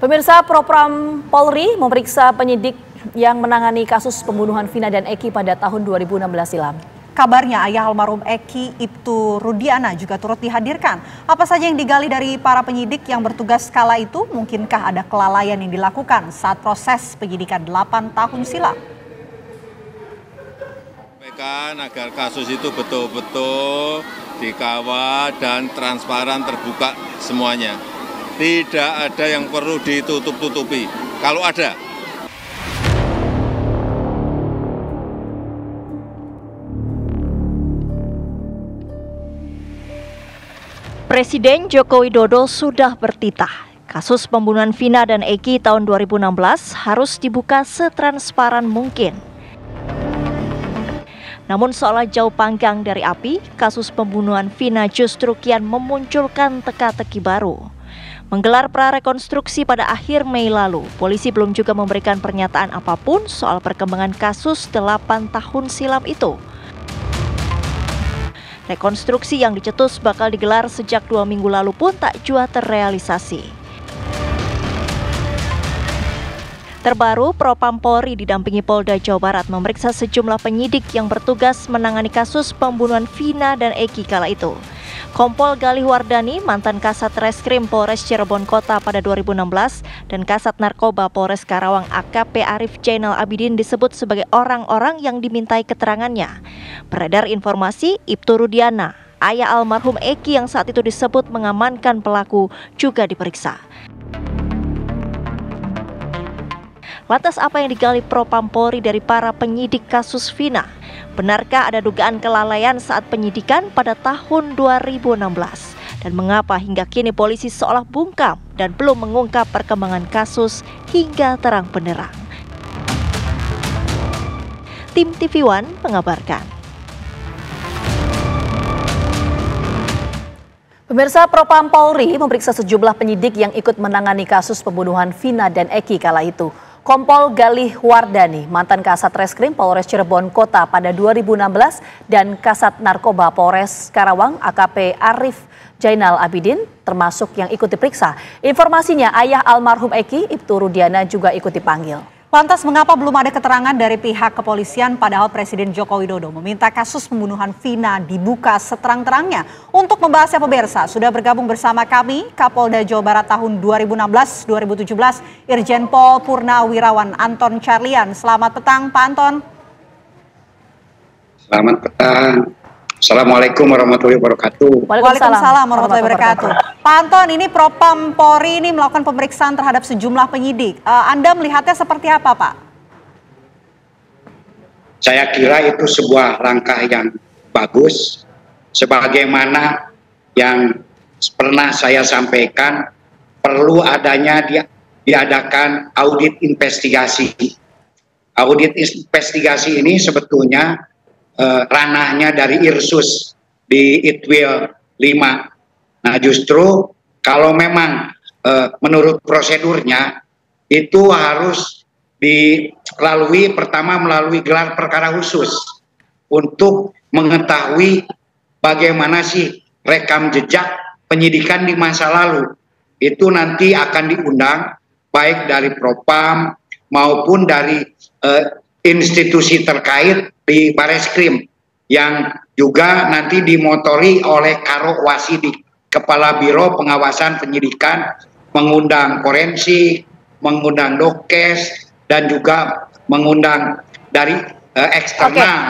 Pemirsa, Propam Polri memeriksa penyidik yang menangani kasus pembunuhan Vina dan Eki pada tahun 2016 silam. Kabarnya ayah almarhum Eki, Ibtu Rudiana, juga turut dihadirkan. Apa saja yang digali dari para penyidik yang bertugas kala itu? Mungkinkah ada kelalaian yang dilakukan saat proses penyidikan 8 tahun silam? Agar kasus itu betul-betul dikawal dan transparan, terbuka semuanya. Tidak ada yang perlu ditutup-tutupi. Kalau ada, Presiden Joko Widodo sudah bertitah. Kasus pembunuhan Vina dan Eki tahun 2016 harus dibuka setransparan mungkin. Namun seolah jauh panggang dari api, kasus pembunuhan Vina justru kian memunculkan teka-teki baru. Menggelar prarekonstruksi pada akhir Mei lalu, polisi belum juga memberikan pernyataan apapun soal perkembangan kasus 8 tahun silam itu. Rekonstruksi yang dicetus bakal digelar sejak 2 minggu lalu pun tak jua terrealisasi. Terbaru, Propam Polri didampingi Polda Jawa Barat memeriksa sejumlah penyidik yang bertugas menangani kasus pembunuhan Vina dan Eki kala itu. Kompol Galih Wardani, mantan Kasat Reskrim Polres Cirebon Kota pada 2016, dan Kasat Narkoba Polres Karawang AKP Arif Jainal Abidin disebut sebagai orang-orang yang dimintai keterangannya. Beredar informasi, Ibtu Rudiana, ayah almarhum Eki yang saat itu disebut mengamankan pelaku, juga diperiksa. Lantas apa yang digali Propam Polri dari para penyidik kasus Vina? Benarkah ada dugaan kelalaian saat penyidikan pada tahun 2016? Dan mengapa hingga kini polisi seolah bungkam dan belum mengungkap perkembangan kasus hingga terang benderang? Tim TV One mengabarkan. Pemirsa, Propam Polri memeriksa sejumlah penyidik yang ikut menangani kasus pembunuhan Vina dan Eki kala itu. Kompol Galih Wardani, mantan Kasat Reskrim Polres Cirebon Kota pada 2016, dan Kasat Narkoba Polres Karawang AKP Arif Jainal Abidin termasuk yang ikut diperiksa. Informasinya ayah almarhum Eki, Ibtu Rudiana, juga ikut dipanggil. Lantas mengapa belum ada keterangan dari pihak kepolisian padahal Presiden Joko Widodo meminta kasus pembunuhan Vina dibuka seterang-terangnya? Untuk membahasnya pemirsa, sudah bergabung bersama kami Kapolda Jawa Barat tahun 2016-2017 Irjen Pol Purnawirawan Anton Carlian. Selamat petang Pak Anton. Selamat petang. Assalamualaikum warahmatullahi wabarakatuh. Waalaikumsalam warahmatullahi wabarakatuh. Pak Anton, ini Propam Polri ini melakukan pemeriksaan terhadap sejumlah penyidik. Anda melihatnya seperti apa, Pak? Saya kira itu sebuah langkah yang bagus. Sebagaimana yang pernah saya sampaikan, perlu adanya diadakan audit investigasi. Audit investigasi ini sebetulnya ranahnya dari Irsus di Itwil 5. Nah, justru kalau memang menurut prosedurnya itu harus dilalui pertama melalui gelar perkara khusus untuk mengetahui bagaimana sih rekam jejak penyidikan di masa lalu. Itu nanti akan diundang baik dari Propam maupun dari institusi terkait di Bareskrim yang juga nanti dimotori oleh Karo Wasidik, Kepala Biro Pengawasan Penyidikan, mengundang forensik, mengundang dokes, dan juga mengundang dari eksternal.